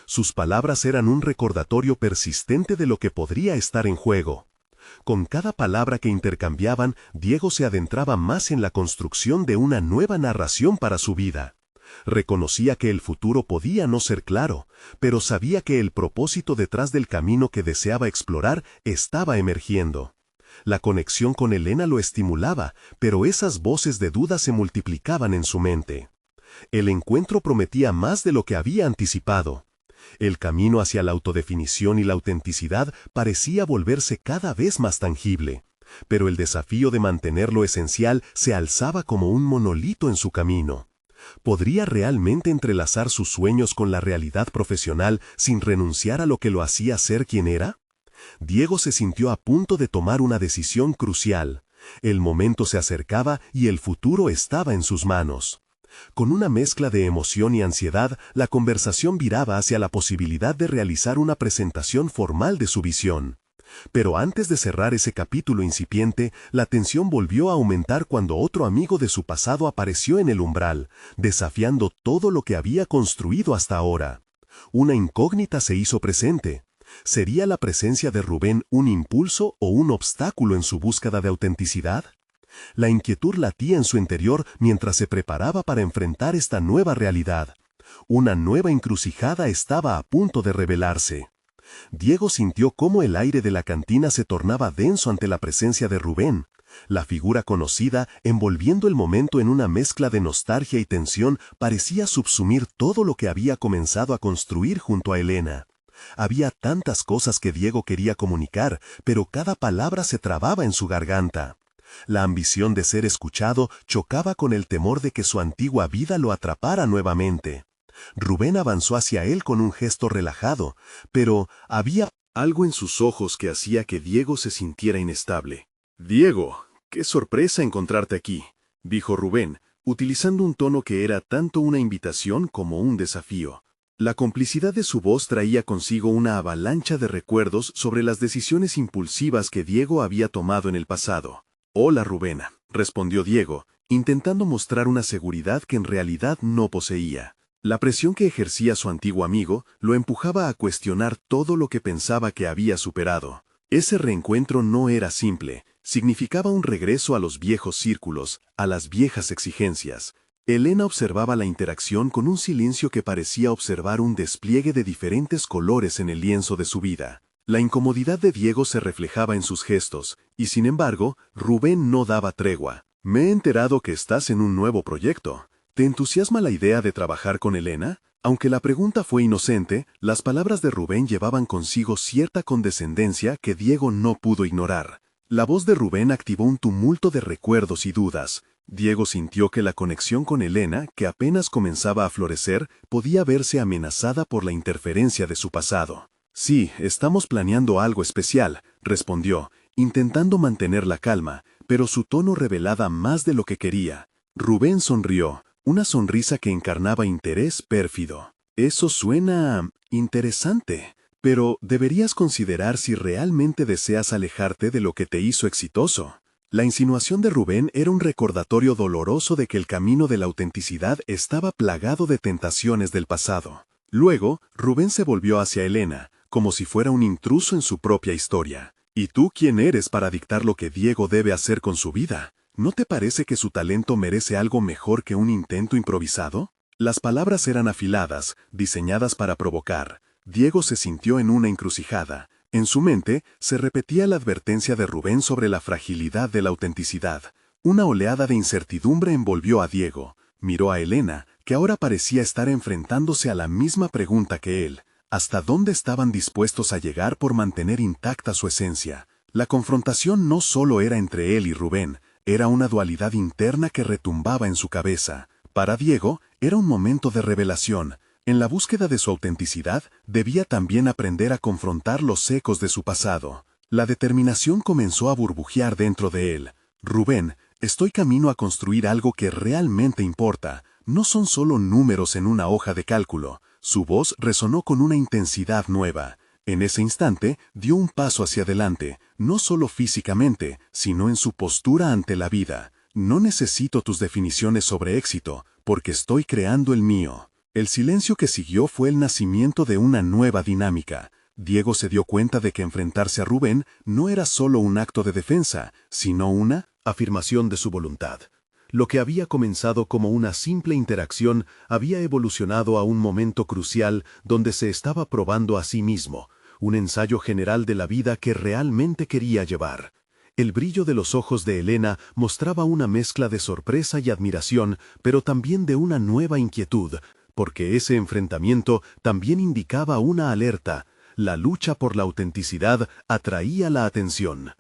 Sus palabras eran un recordatorio persistente de lo que podría estar en juego. Con cada palabra que intercambiaban, Diego se adentraba más en la construcción de una nueva narración para su vida. Reconocía que el futuro podía no ser claro, pero sabía que el propósito detrás del camino que deseaba explorar estaba emergiendo. La conexión con Elena lo estimulaba, pero esas voces de duda se multiplicaban en su mente. El encuentro prometía más de lo que había anticipado. El camino hacia la autodefinición y la autenticidad parecía volverse cada vez más tangible, pero el desafío de mantener lo esencial se alzaba como un monolito en su camino. ¿Podría realmente entrelazar sus sueños con la realidad profesional sin renunciar a lo que lo hacía ser quien era? Diego se sintió a punto de tomar una decisión crucial. El momento se acercaba y el futuro estaba en sus manos. Con una mezcla de emoción y ansiedad, la conversación viraba hacia la posibilidad de realizar una presentación formal de su visión. Pero antes de cerrar ese capítulo incipiente, la tensión volvió a aumentar cuando otro amigo de su pasado apareció en el umbral, desafiando todo lo que había construido hasta ahora. Una incógnita se hizo presente. ¿Sería la presencia de Rubén un impulso o un obstáculo en su búsqueda de autenticidad? La inquietud latía en su interior mientras se preparaba para enfrentar esta nueva realidad. Una nueva encrucijada estaba a punto de revelarse. Diego sintió cómo el aire de la cantina se tornaba denso ante la presencia de Rubén. La figura conocida, envolviendo el momento en una mezcla de nostalgia y tensión, parecía subsumir todo lo que había comenzado a construir junto a Elena. Había tantas cosas que Diego quería comunicar, pero cada palabra se trababa en su garganta. La ambición de ser escuchado chocaba con el temor de que su antigua vida lo atrapara nuevamente. Rubén avanzó hacia él con un gesto relajado, pero había algo en sus ojos que hacía que Diego se sintiera inestable. «Diego, qué sorpresa encontrarte aquí», dijo Rubén, utilizando un tono que era tanto una invitación como un desafío. La complicidad de su voz traía consigo una avalancha de recuerdos sobre las decisiones impulsivas que Diego había tomado en el pasado. «Hola, Rubén», respondió Diego, intentando mostrar una seguridad que en realidad no poseía. La presión que ejercía su antiguo amigo lo empujaba a cuestionar todo lo que pensaba que había superado. Ese reencuentro no era simple, significaba un regreso a los viejos círculos, a las viejas exigencias. Elena observaba la interacción con un silencio que parecía observar un despliegue de diferentes colores en el lienzo de su vida. La incomodidad de Diego se reflejaba en sus gestos, y sin embargo, Rubén no daba tregua. «Me he enterado que estás en un nuevo proyecto. ¿Te entusiasma la idea de trabajar con Elena?». Aunque la pregunta fue inocente, las palabras de Rubén llevaban consigo cierta condescendencia que Diego no pudo ignorar. La voz de Rubén activó un tumulto de recuerdos y dudas. Diego sintió que la conexión con Elena, que apenas comenzaba a florecer, podía verse amenazada por la interferencia de su pasado. «Sí, estamos planeando algo especial», respondió, intentando mantener la calma, pero su tono revelaba más de lo que quería. Rubén sonrió, una sonrisa que encarnaba interés pérfido. «Eso suena interesante, pero deberías considerar si realmente deseas alejarte de lo que te hizo exitoso». La insinuación de Rubén era un recordatorio doloroso de que el camino de la autenticidad estaba plagado de tentaciones del pasado. Luego, Rubén se volvió hacia Elena, como si fuera un intruso en su propia historia. «¿Y tú quién eres para dictar lo que Diego debe hacer con su vida? ¿No te parece que su talento merece algo mejor que un intento improvisado?». Las palabras eran afiladas, diseñadas para provocar. Diego se sintió en una encrucijada. En su mente se repetía la advertencia de Rubén sobre la fragilidad de la autenticidad. Una oleada de incertidumbre envolvió a Diego. Miró a Elena, que ahora parecía estar enfrentándose a la misma pregunta que él. ¿Hasta dónde estaban dispuestos a llegar por mantener intacta su esencia? La confrontación no solo era entre él y Rubén, era una dualidad interna que retumbaba en su cabeza. Para Diego, era un momento de revelación. En la búsqueda de su autenticidad, debía también aprender a confrontar los ecos de su pasado. La determinación comenzó a burbujear dentro de él. «Rubén, estoy camino a construir algo que realmente importa. No son solo números en una hoja de cálculo». Su voz resonó con una intensidad nueva. En ese instante, dio un paso hacia adelante, no solo físicamente, sino en su postura ante la vida. «No necesito tus definiciones sobre éxito, porque estoy creando el mío». El silencio que siguió fue el nacimiento de una nueva dinámica. Diego se dio cuenta de que enfrentarse a Rubén no era solo un acto de defensa, sino una afirmación de su voluntad. Lo que había comenzado como una simple interacción había evolucionado a un momento crucial donde se estaba probando a sí mismo, un ensayo general de la vida que realmente quería llevar. El brillo de los ojos de Elena mostraba una mezcla de sorpresa y admiración, pero también de una nueva inquietud, porque ese enfrentamiento también indicaba una alerta. La lucha por la autenticidad atraía la atención.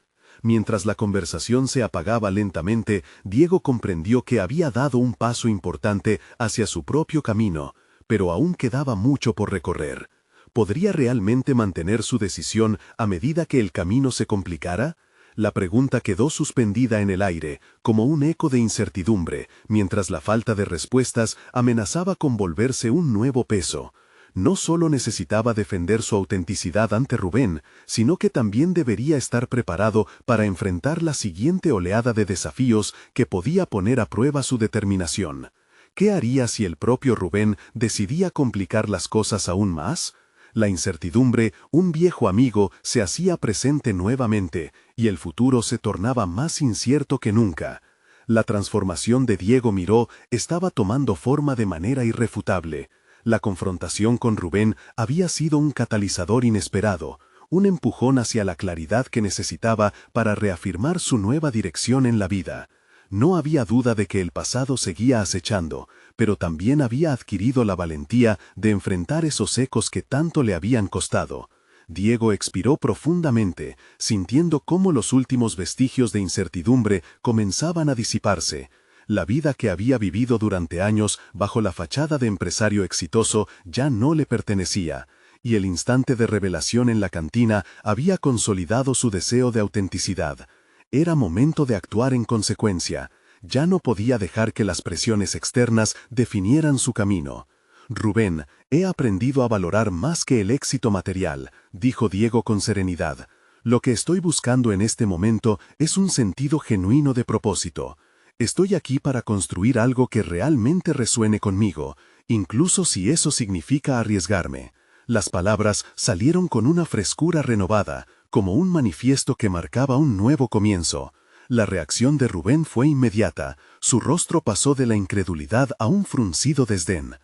Mientras la conversación se apagaba lentamente, Diego comprendió que había dado un paso importante hacia su propio camino, pero aún quedaba mucho por recorrer. ¿Podría realmente mantener su decisión a medida que el camino se complicara? La pregunta quedó suspendida en el aire, como un eco de incertidumbre, mientras la falta de respuestas amenazaba con volverse un nuevo peso. No solo necesitaba defender su autenticidad ante Rubén, sino que también debería estar preparado para enfrentar la siguiente oleada de desafíos que podía poner a prueba su determinación. ¿Qué haría si el propio Rubén decidía complicar las cosas aún más? La incertidumbre, un viejo amigo, se hacía presente nuevamente, y el futuro se tornaba más incierto que nunca. La transformación de Diego Miró estaba tomando forma de manera irrefutable. La confrontación con Rubén había sido un catalizador inesperado, un empujón hacia la claridad que necesitaba para reafirmar su nueva dirección en la vida. No había duda de que el pasado seguía acechando, pero también había adquirido la valentía de enfrentar esos ecos que tanto le habían costado. Diego expiró profundamente, sintiendo cómo los últimos vestigios de incertidumbre comenzaban a disiparse. La vida que había vivido durante años bajo la fachada de empresario exitoso ya no le pertenecía, y el instante de revelación en la cantina había consolidado su deseo de autenticidad. Era momento de actuar en consecuencia. Ya no podía dejar que las presiones externas definieran su camino. «Rubén, he aprendido a valorar más que el éxito material», dijo Diego con serenidad. «Lo que estoy buscando en este momento es un sentido genuino de propósito. Estoy aquí para construir algo que realmente resuene conmigo, incluso si eso significa arriesgarme». Las palabras salieron con una frescura renovada, como un manifiesto que marcaba un nuevo comienzo. La reacción de Rubén fue inmediata. Su rostro pasó de la incredulidad a un fruncido desdén.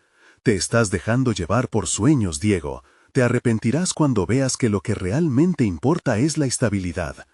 «Te estás dejando llevar por sueños, Diego. Te arrepentirás cuando veas que lo que realmente importa es la estabilidad».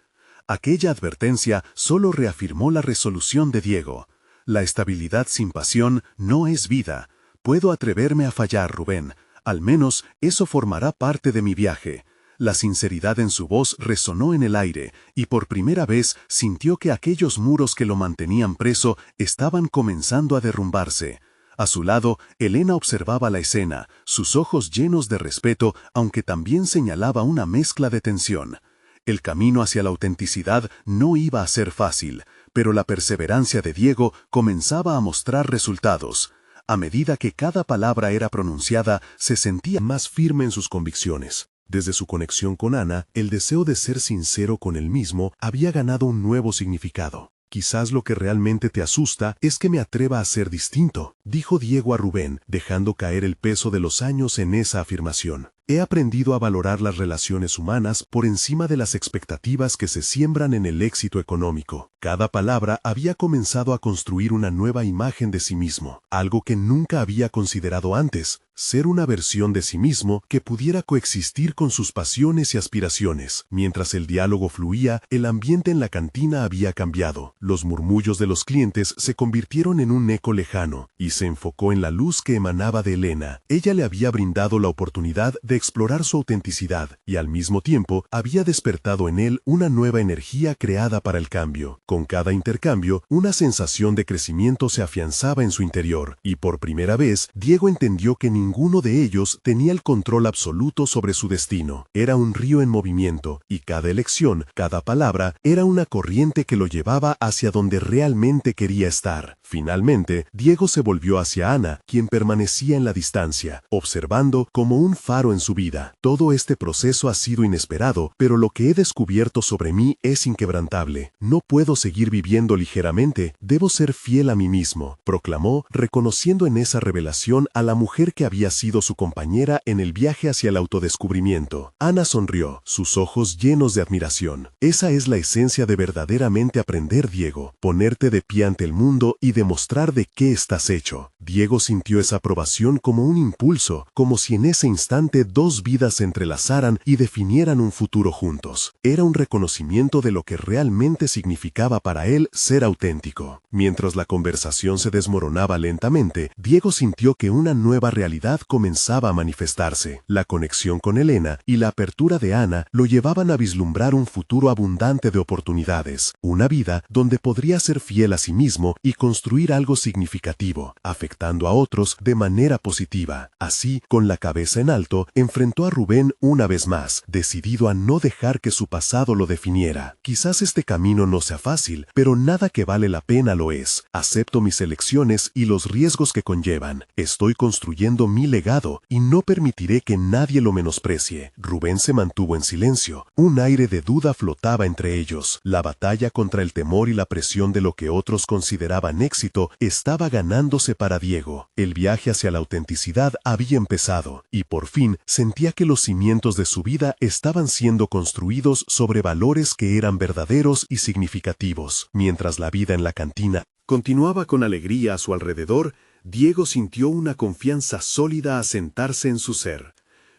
Aquella advertencia solo reafirmó la resolución de Diego. «La estabilidad sin pasión no es vida. Puedo atreverme a fallar, Rubén. Al menos eso formará parte de mi viaje». La sinceridad en su voz resonó en el aire, y por primera vez sintió que aquellos muros que lo mantenían preso estaban comenzando a derrumbarse. A su lado, Elena observaba la escena, sus ojos llenos de respeto, aunque también señalaba una mezcla de tensión. El camino hacia la autenticidad no iba a ser fácil, pero la perseverancia de Diego comenzaba a mostrar resultados. A medida que cada palabra era pronunciada, se sentía más firme en sus convicciones. Desde su conexión con Ana, el deseo de ser sincero con él mismo había ganado un nuevo significado. «Quizás lo que realmente te asusta es que me atreva a ser distinto», dijo Diego a Rubén, dejando caer el peso de los años en esa afirmación. «He aprendido a valorar las relaciones humanas por encima de las expectativas que se siembran en el éxito económico». Cada palabra había comenzado a construir una nueva imagen de sí mismo, algo que nunca había considerado antes. Ser una versión de sí mismo que pudiera coexistir con sus pasiones y aspiraciones. Mientras el diálogo fluía, el ambiente en la cantina había cambiado. Los murmullos de los clientes se convirtieron en un eco lejano, y se enfocó en la luz que emanaba de Elena. Ella le había brindado la oportunidad de explorar su autenticidad, y al mismo tiempo había despertado en él una nueva energía creada para el cambio. Con cada intercambio, una sensación de crecimiento se afianzaba en su interior, y por primera vez, Diego entendió que ninguno de ellos tenía el control absoluto sobre su destino. Era un río en movimiento, y cada elección, cada palabra, era una corriente que lo llevaba hacia donde realmente quería estar. Finalmente, Diego se volvió hacia Ana, quien permanecía en la distancia, observando como un faro en su vida. «Todo este proceso ha sido inesperado, pero lo que he descubierto sobre mí es inquebrantable. No puedo seguir viviendo ligeramente, debo ser fiel a mí mismo», proclamó, reconociendo en esa revelación a la mujer que había sido su compañera en el viaje hacia el autodescubrimiento. Ana sonrió, sus ojos llenos de admiración. «Esa es la esencia de verdaderamente aprender, Diego, ponerte de pie ante el mundo y demostrar de qué estás hecho». Diego sintió esa aprobación como un impulso, como si en ese instante dos vidas se entrelazaran y definieran un futuro juntos. Era un reconocimiento de lo que realmente significaba para él ser auténtico. Mientras la conversación se desmoronaba lentamente, Diego sintió que una nueva realidad comenzaba a manifestarse. La conexión con Elena y la apertura de Ana lo llevaban a vislumbrar un futuro abundante de oportunidades, una vida donde podría ser fiel a sí mismo y construir algo significativo, afectando a otros de manera positiva. Así, con la cabeza en alto, enfrentó a Rubén una vez más, decidido a no dejar que su pasado lo definiera. «Quizás este camino no sea fácil, pero nada que vale la pena lo es. Acepto mis elecciones y los riesgos que conllevan. Estoy construyendo mi legado y no permitiré que nadie lo menosprecie». Rubén se mantuvo en silencio. Un aire de duda flotaba entre ellos. La batalla contra el temor y la presión de lo que otros consideraban éxito estaba ganándose para Diego. El viaje hacia la autenticidad había empezado, y por fin sentía que los cimientos de su vida estaban siendo construidos sobre valores que eran verdaderos y significativos. Mientras la vida en la cantina continuaba con alegría a su alrededor, Diego sintió una confianza sólida asentarse en su ser.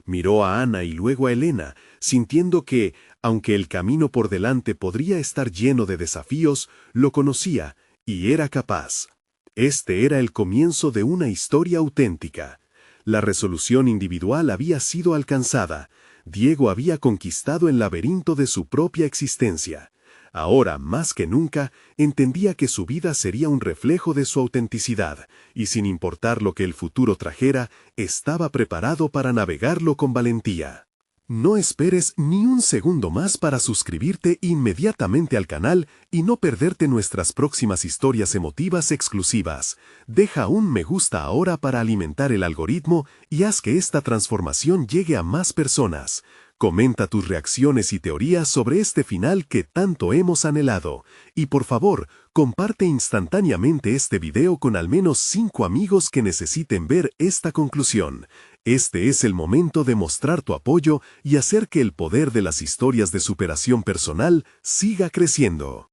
Miró a Ana y luego a Elena, sintiendo que, aunque el camino por delante podría estar lleno de desafíos, lo conocía y era capaz. Este era el comienzo de una historia auténtica. La resolución individual había sido alcanzada. Diego había conquistado el laberinto de su propia existencia. Ahora, más que nunca, entendía que su vida sería un reflejo de su autenticidad, y sin importar lo que el futuro trajera, estaba preparado para navegarlo con valentía. No esperes ni un segundo más para suscribirte inmediatamente al canal y no perderte nuestras próximas historias emotivas exclusivas. Deja un me gusta ahora para alimentar el algoritmo y haz que esta transformación llegue a más personas. Comenta tus reacciones y teorías sobre este final que tanto hemos anhelado. Y por favor, comparte instantáneamente este video con al menos 5 amigos que necesiten ver esta conclusión. Este es el momento de mostrar tu apoyo y hacer que el poder de las historias de superación personal siga creciendo.